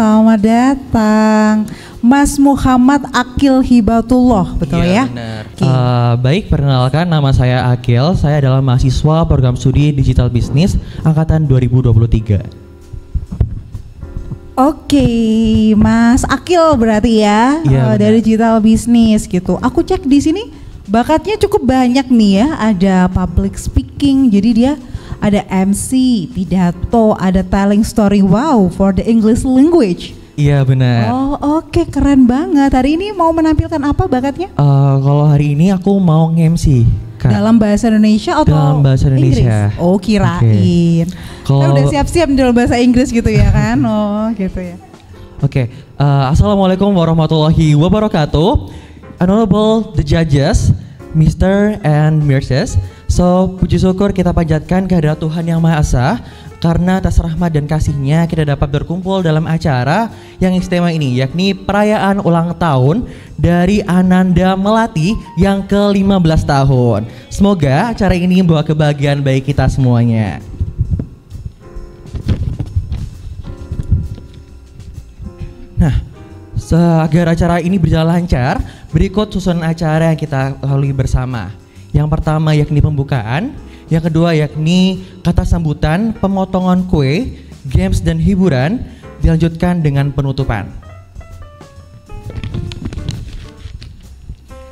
selamat datang Mas Muhammad Akil Hibatullah, betul ya? Benar. Baik, perkenalkan nama saya Akil, saya adalah mahasiswa program studi Digital Business angkatan 2023. Oke, Mas Akil berarti ya, dari Digital Business gitu. Aku cek di sini bakatnya cukup banyak nih ya, ada public speaking, jadi dia ada MC, pidato, ada telling story, wow, for the English language. Iya benar. Oh oke, keren banget. Hari ini mau menampilkan apa bakatnya? Kalau hari ini aku mau nge-MC, Kak. Dalam bahasa Indonesia atau dalam bahasa Indonesia? Inggris? Oh kirain. Kan udah siap-siap dalam bahasa Inggris gitu ya kan? Oh gitu ya. Oke, Assalamualaikum warahmatullahi wabarakatuh. Honorable the judges, Mr. and Mrs. So, puji syukur kita panjatkan kehadirat Tuhan Yang Maha Esa, karena atas rahmat dan kasih-Nya kita dapat berkumpul dalam acara yang istimewa ini, yakni perayaan ulang tahun dari Ananda Melati yang ke-15 tahun. Semoga acara ini membawa kebahagiaan bagi kita semuanya. Nah, agar acara ini berjalan lancar, berikut susunan acara yang kita lalui bersama. Yang pertama yakni pembukaan, yang kedua yakni kata sambutan, pemotongan kue, games dan hiburan, dilanjutkan dengan penutupan.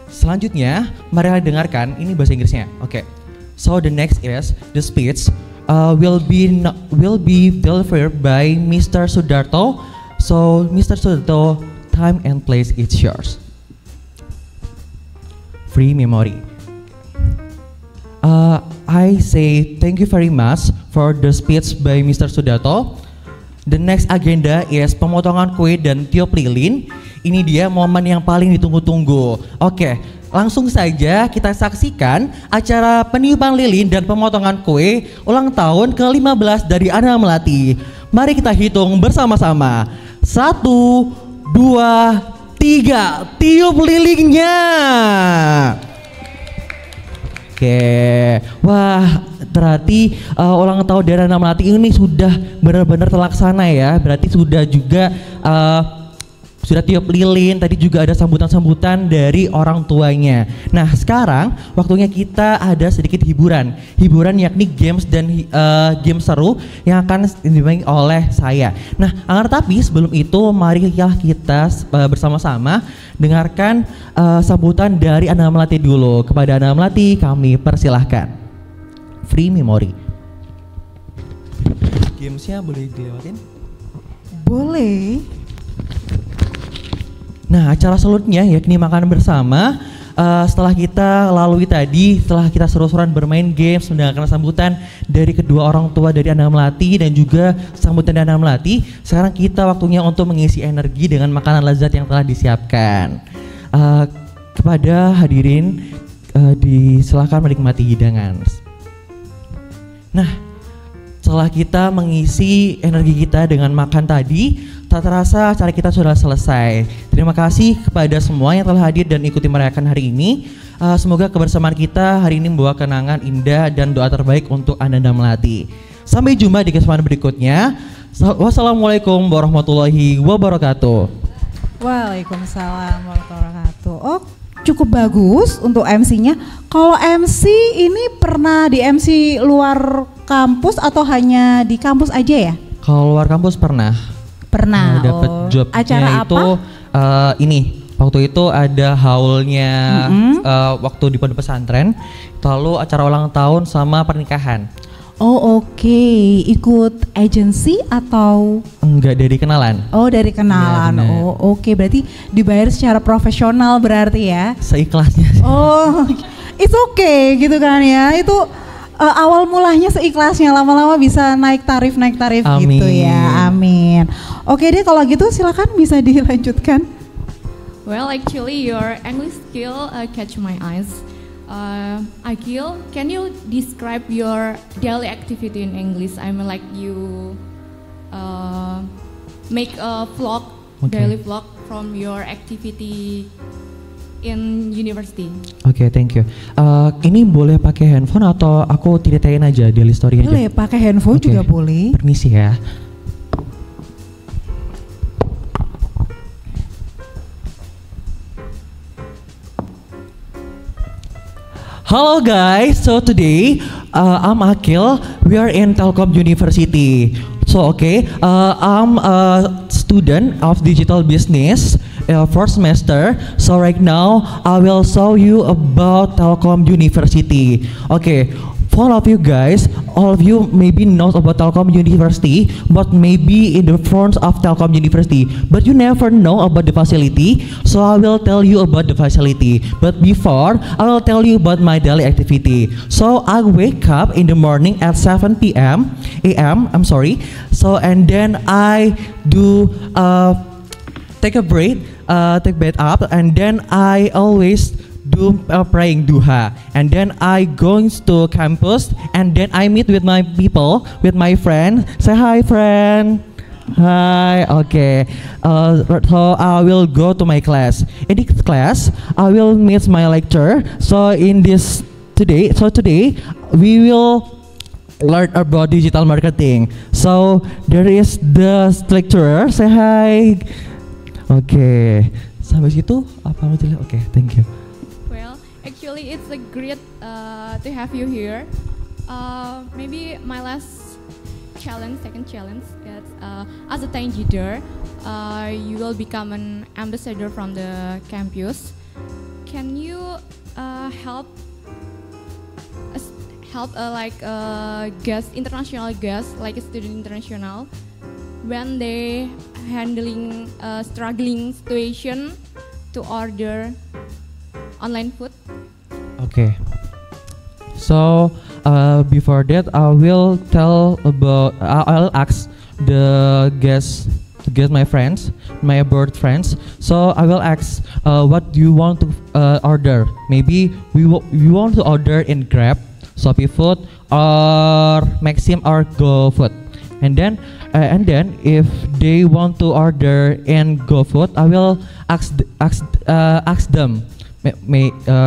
Selanjutnya, mari kita dengarkan, ini bahasa Inggrisnya. Oke. So the next is the speech will be delivered by Mr. Sudarto. So Mr. Sudarto, time and place is yours. Free memory. I say thank you very much for the speech by Mr. Sudarto. The next agenda is pemotongan kue dan tiup lilin. Ini dia momen yang paling ditunggu-tunggu. Oke, langsung saja kita saksikan acara peniupan lilin dan pemotongan kue ulang tahun ke-15 dari Ananda Melati. Mari kita hitung bersama-sama. 1, 2, 3, tiup lilinnya. Oke, wah berarti ulang tahun dari Ananda Melati ini sudah benar-benar terlaksana ya. Berarti sudah juga sudah tiup lilin, tadi juga ada sambutan-sambutan dari orang tuanya. Nah sekarang waktunya kita ada sedikit hiburan yakni games dan game seru yang akan dimainkan oleh saya. Nah tapi sebelum itu mari kita bersama-sama dengarkan sambutan dari Ananda Melati dulu. Kepada Ananda Melati kami persilahkan. Free memory. Gamesnya boleh dilewatin? Boleh. Nah, acara selanjutnya yakni makan bersama. Setelah kita lalui tadi, setelah kita seru-seruan bermain games, mendengarkan sambutan dari kedua orang tua dari Ananda Melati dan juga sambutan dari Ananda Melati, sekarang kita waktunya untuk mengisi energi dengan makanan lezat yang telah disiapkan. Kepada hadirin, silakan menikmati hidangan. Nah, setelah kita mengisi energi kita dengan makan tadi, tak terasa acara kita sudah selesai. Terima kasih kepada semua yang telah hadir dan ikuti merayakan hari ini. Semoga kebersamaan kita hari ini membawa kenangan indah dan doa terbaik untuk Ananda Melati. Sampai jumpa di kesempatan berikutnya. Wassalamualaikum warahmatullahi wabarakatuh. Waalaikumsalam warahmatullahi wabarakatuh. Oh, cukup bagus untuk MC-nya. Kalau MC ini pernah di MC luar kampus atau hanya di kampus aja ya? Kalau luar kampus pernah. Pernah. Dapat jobnya acara itu apa? Ini waktu itu ada haulnya waktu di pondok pesantren, lalu acara ulang tahun sama pernikahan. Oh oke. Ikut agensi atau? Enggak, dari kenalan. Oh dari kenalan. Ya, oh oke. Berarti dibayar secara profesional berarti ya? Seikhlasnya. Oh it's okay gitu kan ya. Itu awal mulanya seikhlasnya, lama-lama bisa naik tarif Amin. gitu ya. Amin. Oke deh kalau gitu silakan bisa dilanjutkan. Well, actually your English skill catch my eyes. Akil, can you describe your daily activity in English? I mean like you make a vlog, daily vlog from your activity in university. Oke, thank you. Ini boleh pakai handphone atau aku ceritain aja daily story aja? Boleh pakai handphone juga boleh. Permisi ya. Hello guys, so today I'm Akil. We are in Telkom University. So I'm a student of digital business, first semester. So right now I will show you about Telkom University. For all of you guys, all of you maybe knows about Telkom University, but maybe in the front of Telkom University, but you never know about the facility. So I will tell you about the facility. But before, I will tell you about my daily activity. So I wake up in the morning at 7 p.m. I'm sorry. So and then I do take a break, take bed up, and then I always do praying duha, and then I going to campus, and then I meet with my people, with my friend. Say hi, friend. Hi. Okay. So I will go to my class. In this class, I will meet my lecturer. So today we will learn about digital marketing. So there is the lecturer. Say hi. Okay. Sampai situ apa mau Oke, thank you. Actually, it's a great to have you here. Maybe my second challenge is as a time leader, you will become an ambassador from the campus. Can you help international guests, like a student international, when they handling struggling situation to order online food? Okay. So before that, I will tell about. I'll ask the guests, my friends, my abroad friends. So I will ask, what do you want to order? Maybe we want to order in Grab, Shopee Food, or Maxim or GoFood. And then if they want to order in GoFood, I will ask them.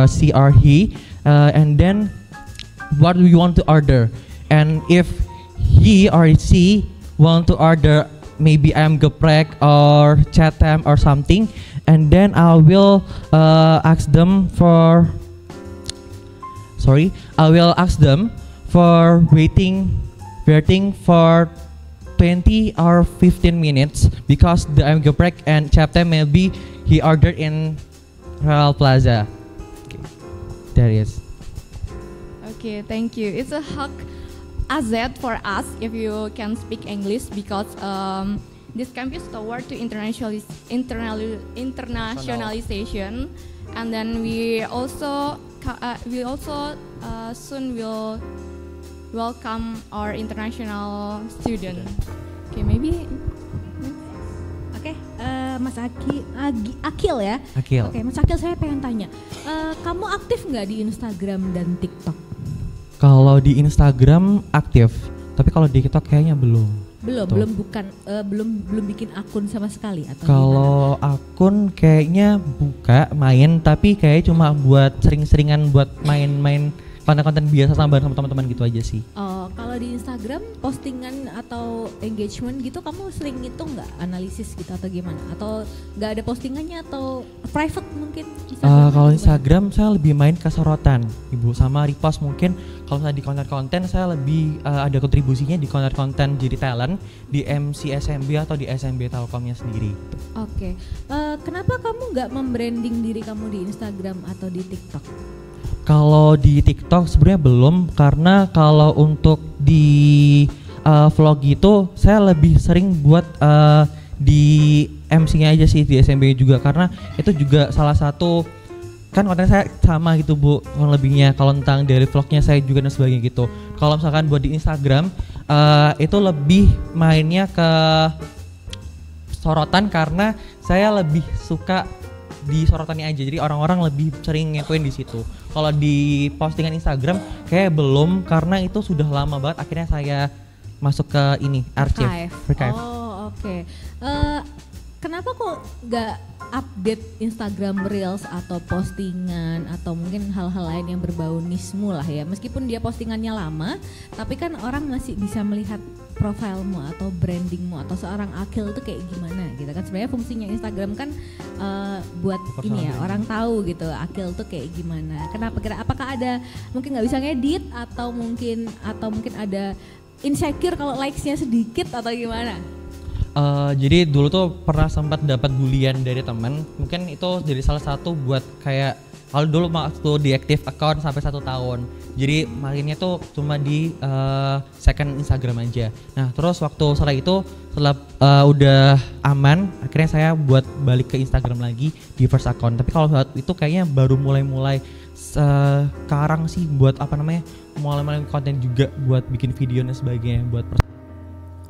She or he, and then what do you want to order, and if he or she want to order maybe geprek or chatham or something, and then I will ask them for waiting for 20 or 15 minutes, because the geprek and chatham maybe he ordered in Real Plaza. Okay. There is. Okay, thank you. It's a hug asset for us if you can speak English, because this campus toward to internationalization, and then we also soon will welcome our international student. Okay, maybe. Mas Akil ya. Akil. Oke, Mas Akil, saya pengen tanya, kamu aktif nggak di Instagram dan TikTok? Kalau di Instagram aktif, tapi kalau di TikTok kayaknya belum. Belum bikin akun sama sekali atau kalau gimana? Akun kayaknya buka main, tapi kayak cuma buat sering-seringan buat main-main konten-konten biasa sama teman-teman gitu aja sih. Oh, kalau di Instagram postingan atau engagement gitu kamu sering ngitung nggak, analisis gitu atau gimana? Atau nggak ada postingannya atau private mungkin? Kalau Instagram saya lebih main ke sorotan, Ibu, sama repost mungkin. Kalau saya di konten-konten saya lebih ada kontribusinya di konten-konten jadi talent di MC SMB atau di SMB Telkomnya sendiri. Oke. Kenapa kamu nggak membranding diri kamu di Instagram atau di TikTok? Kalau di TikTok sebenarnya belum, karena kalau untuk di vlog gitu saya lebih sering buat di MC-nya aja sih, di SMB juga, karena itu juga salah satu kan konten saya sama gitu Bu, kurang lebihnya. Kalau tentang daily vlognya saya juga dan sebagainya gitu. Kalau misalkan buat di Instagram itu lebih mainnya ke sorotan, karena saya lebih suka di sorotannya aja, jadi orang-orang lebih sering ngepoin di situ. Kalau di postingan Instagram kayak belum, karena itu sudah lama banget. Akhirnya saya masuk ke ini archive. Oh, oke. Kenapa kok nggak update Instagram Reels atau postingan atau mungkin hal-hal lain yang berbau nismu lah ya? Meskipun dia postingannya lama, tapi kan orang masih bisa melihat profilmu atau brandingmu atau seorang Akil itu kayak gimana gitu kan. Sebenarnya fungsinya Instagram kan buat ini ya, orang tahu gitu Akil tuh kayak gimana. Kenapa apakah ada mungkin nggak bisa ngedit atau mungkin ada insecure kalau likes-nya sedikit atau gimana? Jadi dulu tuh pernah sempat dapat bulian dari teman, mungkin itu jadi salah satu buat kayak kalau dulu waktu diaktif account sampai 1 tahun, jadi makanya tuh cuma di second Instagram aja. Nah terus waktu setelah udah aman, akhirnya saya buat balik ke Instagram lagi di first account. Tapi kalau saat itu kayaknya baru mulai sekarang sih buat mulai konten juga buat bikin video dan sebagainya buat.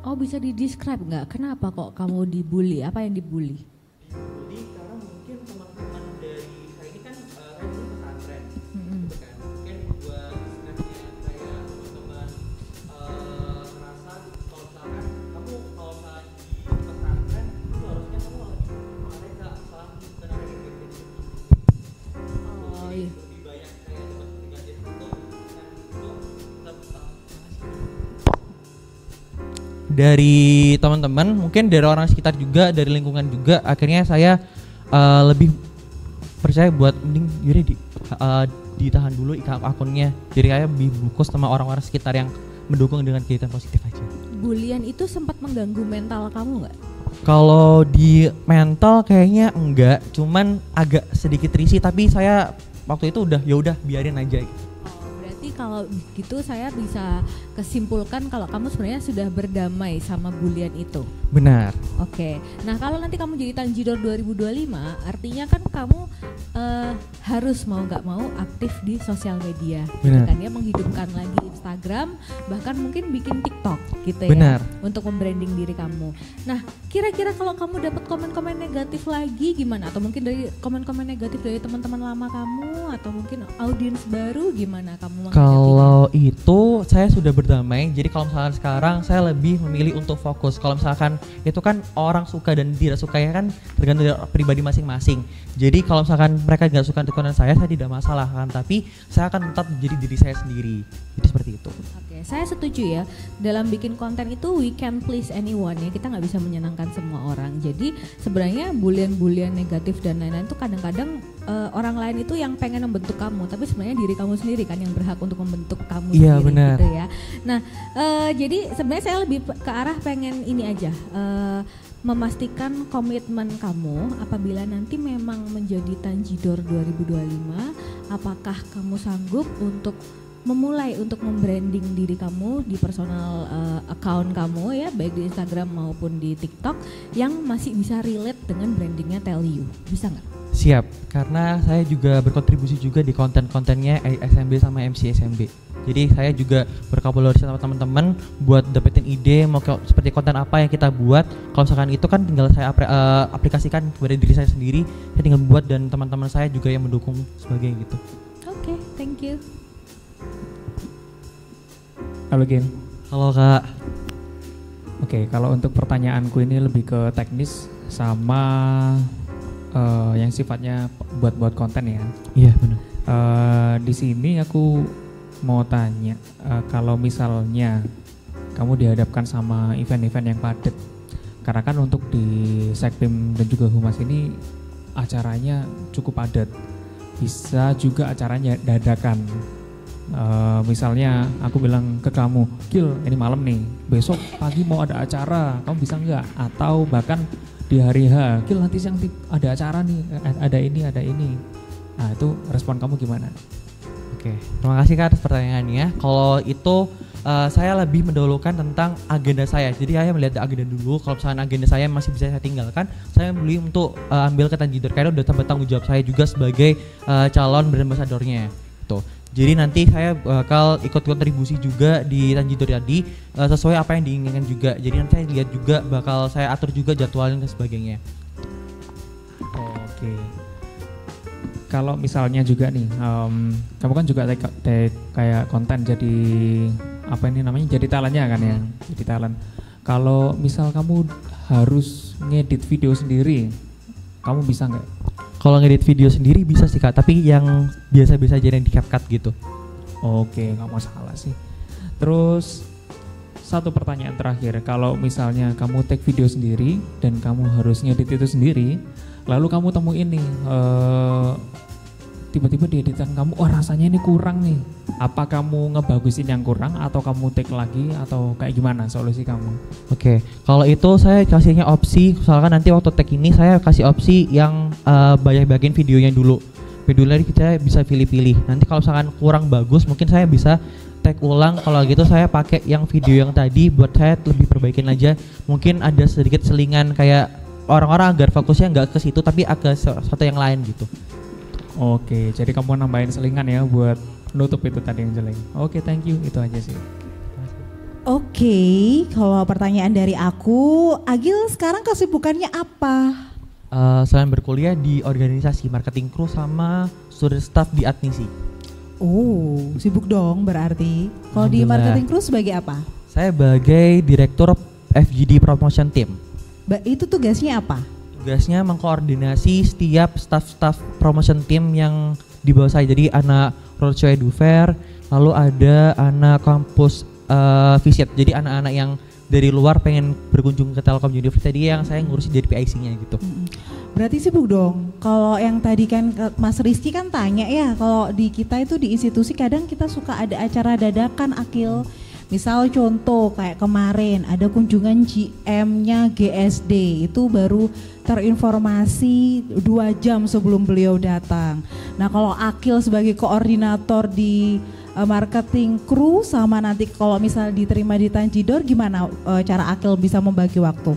Oh bisa di-describe nggak? Kenapa kok kamu dibully? Apa yang dibully? Dibully karena mungkin teman-teman dari saya ini kan saya dulu pesantren, gitu kan. Mungkin buat istilahnya kayak teman-teman merasa kalau misalkan kamu kalau misalnya di pesantren itu harusnya kamu lagi mereka salah benar gitu. Oh iya. Lebih banyak kayak dapat negatif itu dan itu tetap dari teman-teman, mungkin dari orang sekitar juga, dari lingkungan juga, akhirnya saya lebih percaya buat mending ditahan dulu akunnya. Jadi saya lebih fokus sama orang-orang sekitar yang mendukung dengan kegiatan positif aja. Bulian itu sempat mengganggu mental kamu nggak? Kalau di mental kayaknya enggak, cuman agak sedikit risih, tapi saya waktu itu udah biarin aja gitu. Kalau gitu saya bisa kesimpulkan kalau kamu sebenarnya sudah berdamai sama bulian itu. Benar. Oke. Nah kalau nanti kamu jadi Tanjidor 2025, artinya kan kamu harus mau nggak mau aktif di sosial media. Benar. Kan ya, menghidupkan lagi Instagram, bahkan mungkin bikin TikTok gitu ya. Benar. Untuk membranding diri kamu. Nah kira-kira kalau kamu dapat komen-komen negatif lagi gimana? Atau mungkin dari komen-komen negatif dari teman-teman lama kamu atau mungkin audiens baru gimana kamu? Kalau itu saya sudah berdamai. Jadi kalau misalkan sekarang saya lebih memilih untuk fokus. Kalau misalkan itu kan orang suka dan tidak suka ya kan tergantung dari pribadi masing-masing. Jadi kalau misalkan mereka nggak suka konten saya tidak masalah kan. Tapi saya akan tetap menjadi diri saya sendiri. Jadi seperti itu. Oke, saya setuju ya. Dalam bikin konten itu we can please anyone ya. Kita nggak bisa menyenangkan semua orang. Jadi sebenarnya bulian-bulian negatif dan lain-lain itu kadang-kadang orang lain itu yang pengen membentuk kamu, tapi sebenarnya diri kamu sendiri kan yang berhak untuk membentuk kamu sendiri benar. Gitu ya. Nah, jadi sebenarnya saya lebih ke arah pengen ini aja, memastikan komitmen kamu apabila nanti memang menjadi Tanjidor 2025, apakah kamu sanggup untuk memulai untuk membranding diri kamu di personal account kamu ya, baik di Instagram maupun di TikTok yang masih bisa relate dengan brandingnya Tell You, bisa nggak? Siap, karena saya juga berkontribusi juga di konten-kontennya SMB sama MC SMB. Jadi saya juga berkolaborasi sama teman-teman buat dapetin ide mau seperti konten apa yang kita buat. Kalau misalkan itu kan tinggal saya aplikasikan kepada diri saya sendiri, saya tinggal buat dan teman-teman saya juga yang mendukung sebagainya gitu. Oke, thank you. Halo Gen. Halo Kak. Oke, kalau untuk pertanyaanku ini lebih ke teknis sama yang sifatnya buat konten ya. Iya benar. Di sini aku mau tanya, kalau misalnya kamu dihadapkan sama event-event yang padat, karena kan untuk di Sekpim dan juga Humas ini acaranya cukup padat, bisa juga acaranya dadakan. Misalnya aku bilang ke kamu, Gil ini malam nih, besok pagi mau ada acara, kamu bisa nggak? Atau bahkan di hari H, Gil nanti siang ada acara nih, ada ini. Nah itu respon kamu gimana? Oke, terima kasih Kak atas pertanyaannya. Kalau itu saya lebih mendahulukan tentang agenda saya. Jadi saya melihat agenda dulu. Kalau misalnya agenda saya masih bisa saya tinggalkan, saya beli untuk ambil ke Tanjidor karena udah tanggung jawab saya juga sebagai calon brand ambassador-nya. Tuh. Jadi nanti saya bakal ikut kontribusi juga di Tanjidor tadi sesuai apa yang diinginkan juga. Jadi nanti saya lihat juga bakal saya atur juga jadwalnya dan sebagainya. Oke. Kalau misalnya juga nih, kamu kan juga kayak konten jadi apa ini namanya, jadi talentnya kan ya, jadi talent. Kalau misal kamu harus ngedit video sendiri, kamu bisa nggak? Kalau ngedit video sendiri bisa sih Kak, tapi yang biasa-biasa aja yang di CapCut gitu. Oke, nggak masalah sih. Terus satu pertanyaan terakhir. Kalau misalnya kamu take video sendiri dan kamu harus ngedit itu sendiri, lalu kamu temuin nih tiba-tiba di editan kamu, oh rasanya ini kurang nih. Apa kamu ngebagusin yang kurang atau kamu take lagi atau kayak gimana solusi kamu? Oke, kalau itu saya kasihnya opsi, misalkan nanti waktu take ini saya kasih opsi yang banyak-banyakin videonya dulu. Videonya kita bisa pilih-pilih. Nanti kalau misalkan kurang bagus, mungkin saya bisa take ulang. Kalau gitu saya pakai yang video yang tadi buat saya lebih perbaikin aja. Mungkin ada sedikit selingan kayak orang-orang agar fokusnya nggak ke situ tapi agak sesuatu yang lain gitu. Oke, jadi kamu nambahin selingan ya buat nutup itu tadi yang jelek. Oke, thank you, itu aja sih. Oke, kalau pertanyaan dari aku, Agil sekarang kesibukannya apa? Selain berkuliah di organisasi marketing crew sama student staff di Admisi. Oh, sibuk dong berarti. Kalau di marketing crew sebagai apa? Saya sebagai direktur FGD promotion team. Itu tugasnya apa? Tugasnya mengkoordinasi setiap staff promotion team yang di bawah saya. Jadi anak roadshow edu fair, lalu ada anak kampus visit. Jadi anak-anak yang dari luar pengen berkunjung ke Telkom University yang saya ngurusin jadi PIC-nya gitu. Berarti sibuk dong. Kalau yang tadi kan Mas Rizky kan tanya ya, kalau di kita itu di institusi kadang kita suka ada acara dadakan, Akil. Misal contoh kayak kemarin ada kunjungan GM-nya GSD, itu baru terinformasi 2 jam sebelum beliau datang. Nah kalau Akil sebagai koordinator di marketing crew sama nanti kalau misal diterima di Tanjidor, gimana cara Akil bisa membagi waktu?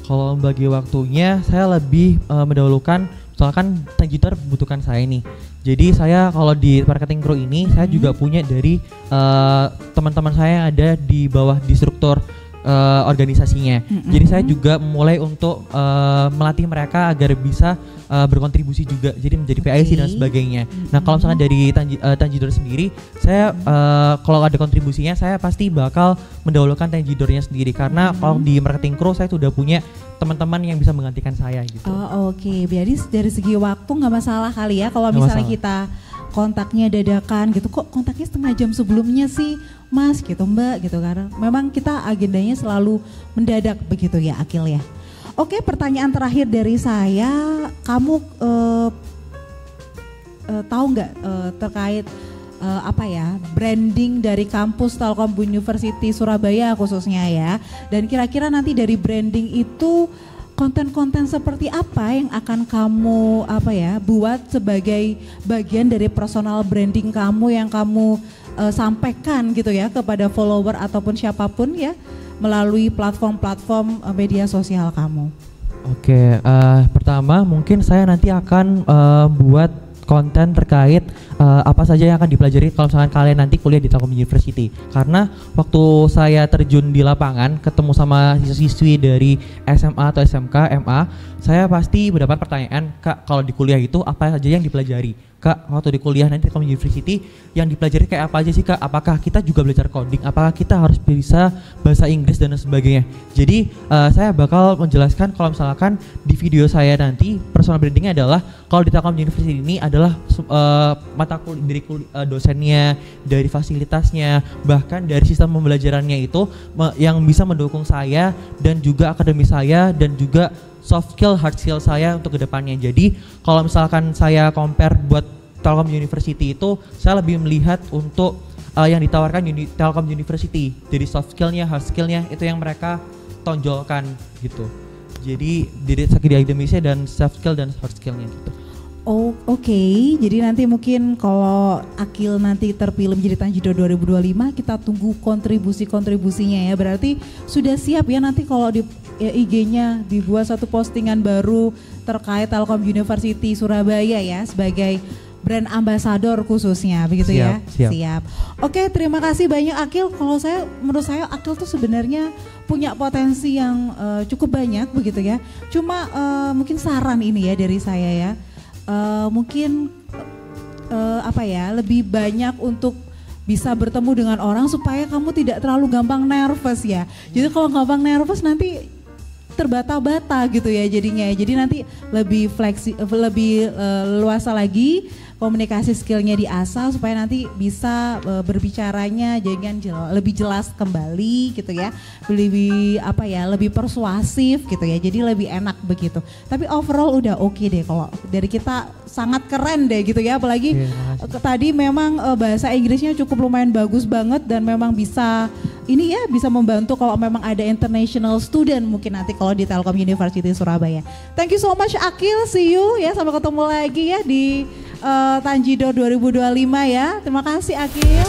Kalau membagi waktunya saya lebih mendahulukan, misalkan Tanjidor membutuhkan saya nih. Jadi saya kalau di marketing crew ini saya juga punya dari teman-teman saya yang ada di bawah di struktur organisasinya. Jadi saya juga mulai untuk melatih mereka agar bisa berkontribusi juga, jadi menjadi PIC dan sebagainya. Nah kalau misalkan dari Tanjidor sendiri, saya kalau ada kontribusinya saya pasti bakal mendahulukan Tanjidornya sendiri, karena kalau di marketing crew saya sudah punya teman-teman yang bisa menggantikan saya gitu. Oke. Jadi dari segi waktu nggak masalah kali ya kalau misalnya kita kontaknya dadakan gitu, kok kontaknya setengah jam sebelumnya sih Mas gitu Mbak gitu, karena memang kita agendanya selalu mendadak begitu ya Akil ya. Oke, pertanyaan terakhir dari saya, kamu tahu nggak terkait apa ya, branding dari kampus Telkom University Surabaya khususnya ya, dan kira-kira nanti dari branding itu konten-konten seperti apa yang akan kamu buat sebagai bagian dari personal branding kamu yang kamu sampaikan gitu ya kepada follower ataupun siapapun ya melalui platform-platform media sosial kamu? Oke, pertama mungkin saya nanti akan buat konten terkait apa saja yang akan dipelajari kalau misalkan kalian nanti kuliah di Telkom University. Karena waktu saya terjun di lapangan ketemu sama siswi dari SMA atau SMK, MA, saya pasti mendapat pertanyaan, Kak kalau di kuliah itu apa saja yang dipelajari? Kak waktu di kuliah nanti Telkom University yang dipelajari kayak apa aja sih Kak? Apakah kita juga belajar coding? Apakah kita harus bisa bahasa Inggris dan sebagainya? Jadi saya bakal menjelaskan kalau misalkan di video saya nanti personal brandingnya adalah kalau di Telkom University ini adalah mata kuliah dari dosennya, dari fasilitasnya, bahkan dari sistem pembelajarannya itu yang bisa mendukung saya dan juga akademi saya dan juga soft skill, hard skill saya untuk kedepannya. Jadi kalau misalkan saya compare buat Telkom University itu, saya lebih melihat untuk yang ditawarkan Telkom University. Jadi soft skillnya, hard skillnya itu yang mereka tonjolkan gitu. Jadi dari segi akademisnya dan soft skill dan hard skillnya gitu. Oke. Jadi nanti mungkin kalau Akil nanti terpilih menjadi Tanjidor 2025, kita tunggu kontribusi-kontribusinya ya. Berarti sudah siap ya nanti kalau di IG-nya dibuat satu postingan baru terkait Telkom University Surabaya ya sebagai brand ambassador khususnya begitu ya. Siap. Oke, terima kasih banyak Akil. Kalau menurut saya Akil tuh sebenarnya punya potensi yang cukup banyak begitu ya. Cuma mungkin saran ini ya dari saya ya. Mungkin lebih banyak untuk bisa bertemu dengan orang supaya kamu tidak terlalu gampang nervous ya. Jadi kalau gampang nervous nanti terbata-bata gitu ya jadinya. Jadi nanti lebih luasa lagi komunikasi skillnya diasah supaya nanti bisa berbicaranya lebih jelas kembali gitu ya, lebih persuasif gitu ya, jadi lebih enak begitu. Tapi overall udah oke deh kalau dari kita, sangat keren deh gitu ya, apalagi tadi memang bahasa Inggrisnya cukup lumayan bagus banget dan memang bisa membantu kalau memang ada international student mungkin nanti kalau di Telkom University Surabaya. Thank you so much Akil, see you ya, sampai ketemu lagi ya di Tanjidor 2025 ya. Terima kasih Akil.